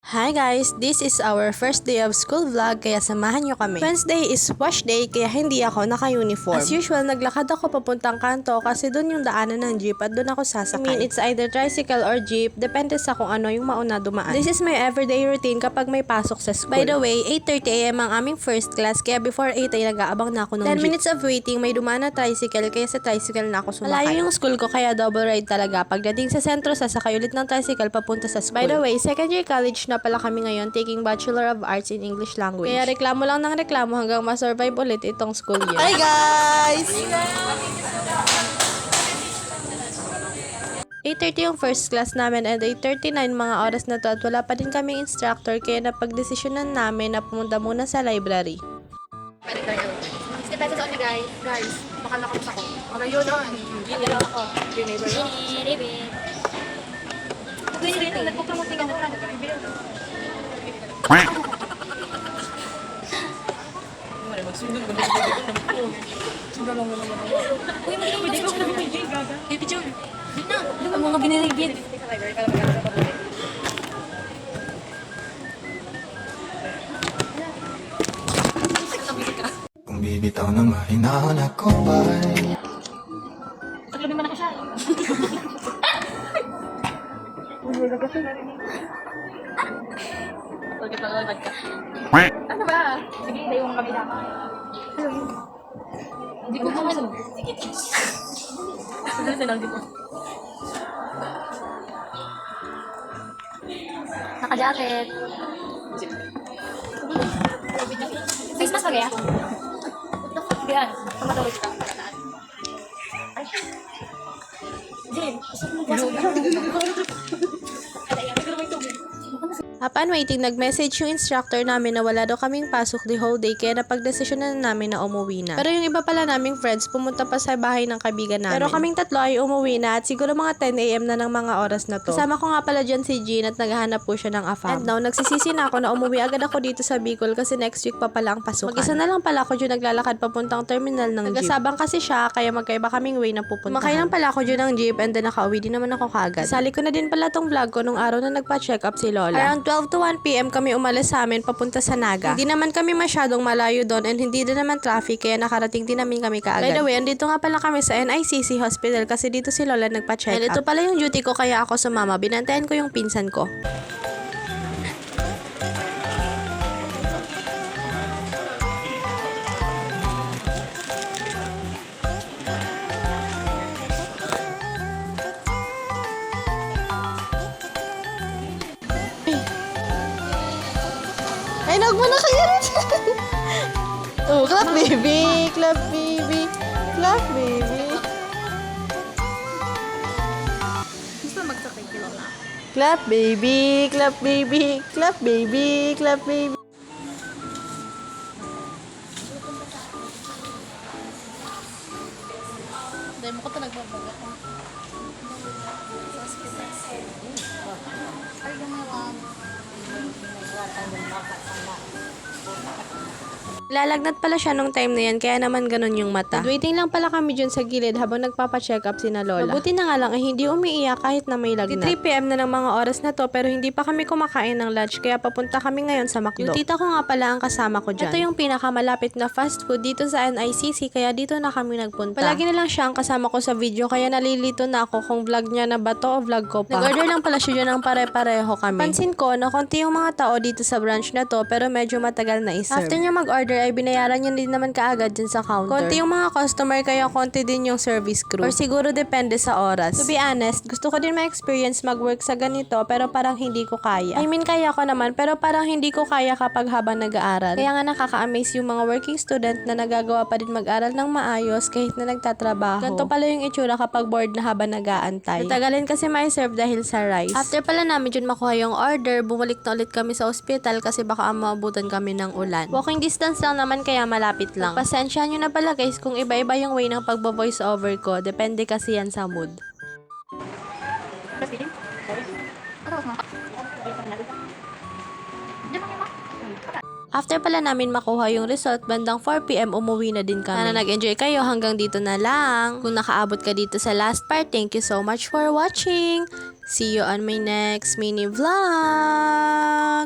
Hi guys! This is our first day of school vlog kaya samahan nyo kami. Wednesday is wash day kaya hindi ako naka-uniform. As usual, naglakad ako papuntang kanto kasi dun yung daanan ng jeep at dun ako sasakay. I mean, it's either tricycle or jeep, depende sa kung ano yung mauna dumaan. This is my everyday routine kapag may pasok sa school. By the way, 8:30 am ang aming first class kaya before 8 ay nag-aabang na ako ng 10 jeep. minutes of waiting, may dumaan na tricycle kaya sa tricycle na ako sumakay. Malayo yung school ko kaya double ride talaga. Pagdating sa sentro, sasakay ulit ng tricycle papunta sa school. By the way, second year college na pala kami ngayon taking Bachelor of Arts in English Language. Kaya reklamo lang ng reklamo hanggang ma-survive ulit itong school year. Hi guys! 8:30 yung first class namin and 8:39 mga oras na to at wala pa din kaming instructor kaya napagdesisyonan namin na pumunta muna sa library. 60 pesos only guys. Guys, baka nakamus ako. Ano yun o? Hindi ako. Neighbor. Nagpo-promote nga na Uy, hindi ko picture. Ang mga binirigid. Kung bibitaw ng mahinahon ako ba'y Taglubin mo na ko siya. Ano ba? Sige, tayo yung kabila. Hindi ko naman. Sige. Sige, lang dito. Naka-jacket. Face mask pa kaya? Yan. Tumatawag ka. Ay. Jen, isip mo ba? Upon waiting, nag-message yung instructor namin na wala daw kaming pasok the whole day kaya napagdesisyonan na namin na umuwi na. Pero yung iba pala naming friends pumunta pa sa bahay ng kaibigan namin. Pero kaming tatlo ay umuwi na at siguro mga 10 AM na ng mga oras na to. Kasama ko nga pala dyan si Jean at naghahanap po siya ng AFAM. And now, nagsisisi na ako na umuwi agad ako dito sa Bicol kasi next week pa pala ang pasukan. Mag-isa na lang pala ako dyan naglalakad papuntang terminal ng jeep. Nagasabang kasi siya kaya magkaiba kaming way na pupuntahan. Makay lang pala ako dyan ng jeep and then nakauwi din naman ako kagad. Sali ko na din pala tong vlog ko nung araw na nagpa-check up si Lola. Around 12 to 1 PM kami umalis sa amin papunta sa Naga. Hindi naman kami masyadong malayo doon and hindi din naman traffic kaya nakarating din namin kami kaagad. By the way, andito nga pala kami sa NICC Hospital kasi dito si Lola nagpa-check up. And ito pala yung duty ko kaya ako sumama. Binantayan ko yung pinsan ko. Ay, nag mo na kayo rin. Oh, clap baby, clap baby, clap baby. Gusto magsakay kilo na. Clap baby, clap baby, clap baby, clap baby. Dahil mo ko ito nagbabaga ko. Ay, ganawan. Lalagnat pala siya nung time na yan, kaya naman ganun yung mata. And waiting lang pala kami dyan sa gilid habang nagpapacheck up si na Lola. Mabuti na nga lang ay hindi umiiyak kahit na may lagnat. 3 PM na ng mga oras na to pero hindi pa kami kumakain ng lunch kaya papunta kami ngayon sa McDo. Yung tita ko nga pala ang kasama ko dyan. Ito yung pinakamalapit na fast food dito sa NICC kaya dito na kami nagpunta. Palagi na lang siya ang kasama ko sa video kaya nalilito na ako kung vlog niya na ba to o vlog ko pa. Nag-order lang pala siya dyan ng pare-pareho kami. Pansin ko na konti yung mga tao dito sa branch na to pero medyo matagal na i-serve. After niya mag-order ay binayaran niya din naman kaagad dyan sa counter. Konti yung mga customer kaya konti din yung service crew. Or siguro depende sa oras. To be honest, gusto ko din ma-experience mag-work sa ganito pero parang hindi ko kaya. I mean, kaya ko naman pero parang hindi ko kaya kapag habang nag-aaral. Kaya nga nakaka-amaze yung mga working student na nagagawa pa din mag-aral ng maayos kahit na nagtatrabaho. Ganito pala yung itsura kapag bored na habang nag-aantay. Natagalin kasi ma-serve dahil sa rice. After pala namin dyan makuha yung order, bumalik na ulit kami sa ospital kasi baka maabutan kami ng ulan. Walking distance lang naman kaya malapit lang. Pasensya nyo na pala guys kung iba-iba yung way ng pagbo-voice over ko. Depende kasi yan sa mood. After pala namin makuha yung result, bandang 4 PM umuwi na din kami. Sana nag-enjoy kayo hanggang dito na lang. Kung nakaabot ka dito sa last part, thank you so much for watching. See you on my next mini vlog!